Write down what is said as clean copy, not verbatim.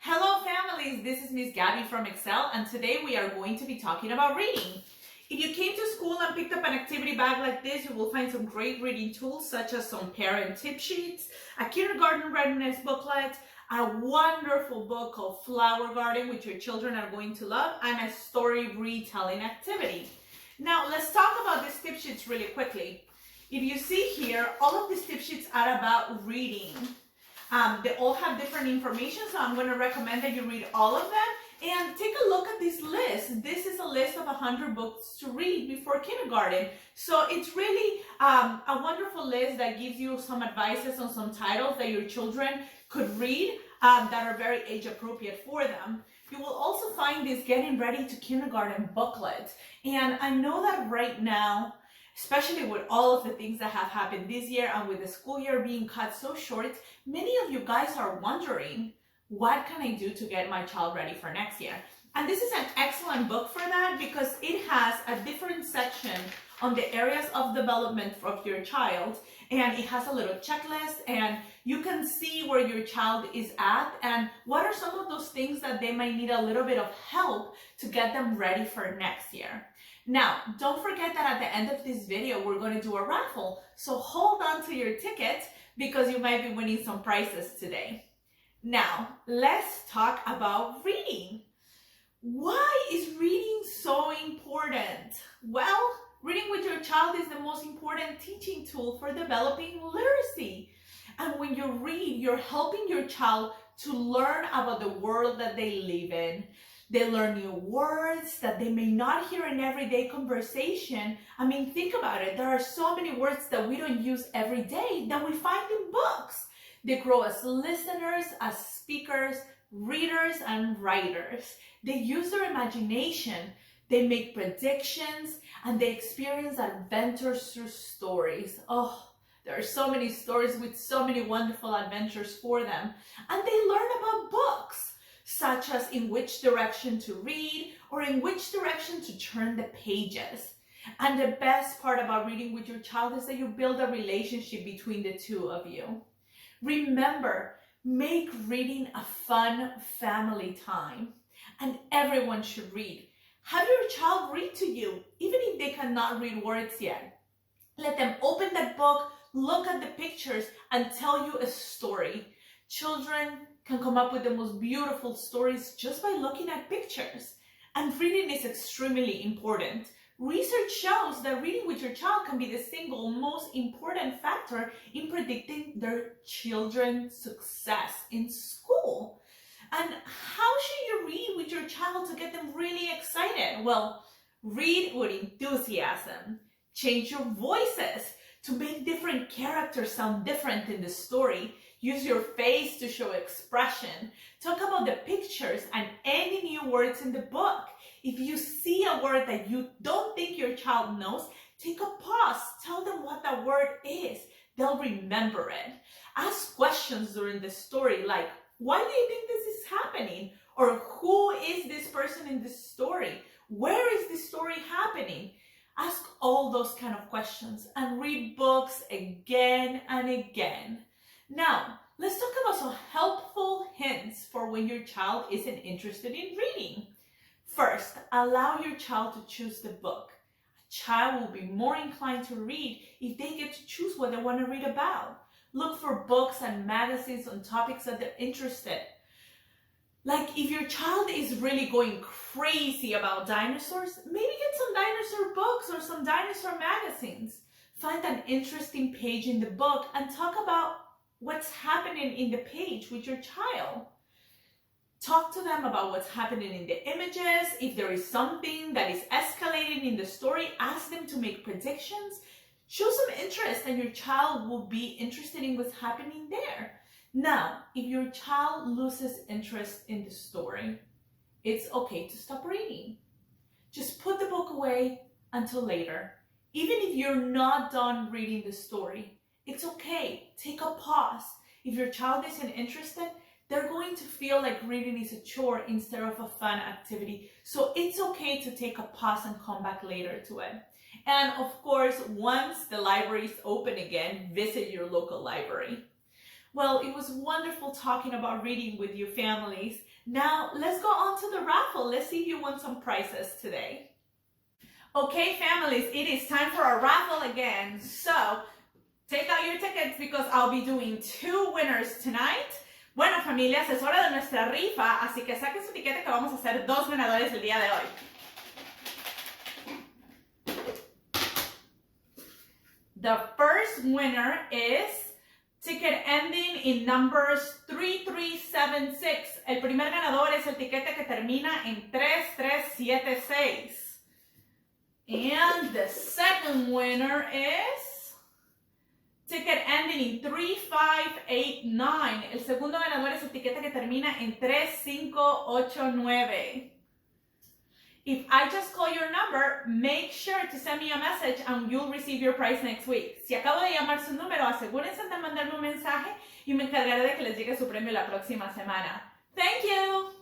Hello families, this is Miss Gaby from Excel, and today we are going to be talking about reading. If you came to school and picked up an activity bag like this, you will find some great reading tools such as some parent tip sheets, a kindergarten readiness booklet, a wonderful book called Flower Garden which your children are going to love, and a story retelling activity. Now let's talk about these tip sheets really quickly. If you see here, all of these tip sheets are about reading. They all have different information, so I'm going to recommend that you read all of them. And take a look at this list. This is a list of 100 books to read before kindergarten. So it's really a wonderful list that gives you some advices on some titles that your children could read that are very age appropriate for them. You will also find this Getting Ready to Kindergarten booklet. And I know that right now, especially with all of the things that have happened this year and with the school year being cut so short, many of you guys are wondering, what can I do to get my child ready for next year? And this is an excellent book for that because it has a different section on the areas of development of your child, and it has a little checklist, and you can see where your child is at and what are some of those things that they might need a little bit of help to get them ready for next year. Now, don't forget that at the end of this video, we're going to do a raffle. So hold on to your ticket because you might be winning some prizes today. Now, let's talk about reading. Why is reading so important? Well, reading with your child is the most important teaching tool for developing literacy. And when you read, you're helping your child to learn about the world that they live in. They learn new words that they may not hear in everyday conversation. I mean, think about it. There are so many words that we don't use every day that we find in books. They grow as listeners, as speakers, readers, and writers. They use their imagination. They make predictions, and they experience adventures through stories. Oh, there are so many stories with so many wonderful adventures for them. And they learn about books, such as in which direction to read or in which direction to turn the pages. And the best part about reading with your child is that you build a relationship between the two of you. Remember, make reading a fun family time, and everyone should read. Have your child read to you, even if they cannot read words yet. Let them open that book, look at the pictures, and tell you a story. Children can come up with the most beautiful stories just by looking at pictures. And reading is extremely important. Research shows that reading with your child can be the single most important factor in predicting their children's success in school. And how should you read with your child to get them really excited? Well, read with enthusiasm. Change your voices to make different characters sound different in the story. Use your face to show expression. Talk about the pictures and any new words in the book. If you see a word that you don't think your child knows, take a pause. Tell them what that word is. They'll remember it. Ask questions during the story like, why do you think this is happening? Or who is this person in this story? Where is this story happening? Ask all those kind of questions and read books again and again. Now, let's talk about some helpful hints for when your child isn't interested in reading. First, allow your child to choose the book. A child will be more inclined to read if they get to choose what they want to read about. Look for books and magazines on topics that they're interested. Like if your child is really going crazy about dinosaurs, maybe get some dinosaur books or some dinosaur magazines. Find an interesting page in the book and talk about what's happening in the page with your child. Talk to them about what's happening in the images. If there is something that is escalating in the story, ask them to make predictions. Show some interest and your child will be interested in what's happening there. Now, if your child loses interest in the story, it's okay to stop reading. Just put the book away until later. Even if you're not done reading the story, it's okay. Take a pause. If your child isn't interested, they're going to feel like reading is a chore instead of a fun activity. So it's okay to take a pause and come back later to it. And of course, once the library is open again, visit your local library. Well, it was wonderful talking about reading with you families. Now, let's go on to the raffle. Let's see if you won some prizes today. Okay, families, it is time for our raffle again. So, take out your tickets because I'll be doing 2 winners tonight. Bueno, familia, es hora de nuestra rifa, así que saquen su tiquete que vamos a hacer 2 ganadores el día de hoy. The first winner is ticket ending in numbers 3376. El primer ganador es el tiquete que termina en 3376. And the second winner is ticket ending in 3589. El segundo ganador es el tiquete que termina en 3589. If I just call your number, make sure to send me a message and you'll receive your prize next week. Si acabo de llamar su número, asegúrense de mandarme un mensaje y me encargaré de que les llegue su premio la próxima semana. Thank you!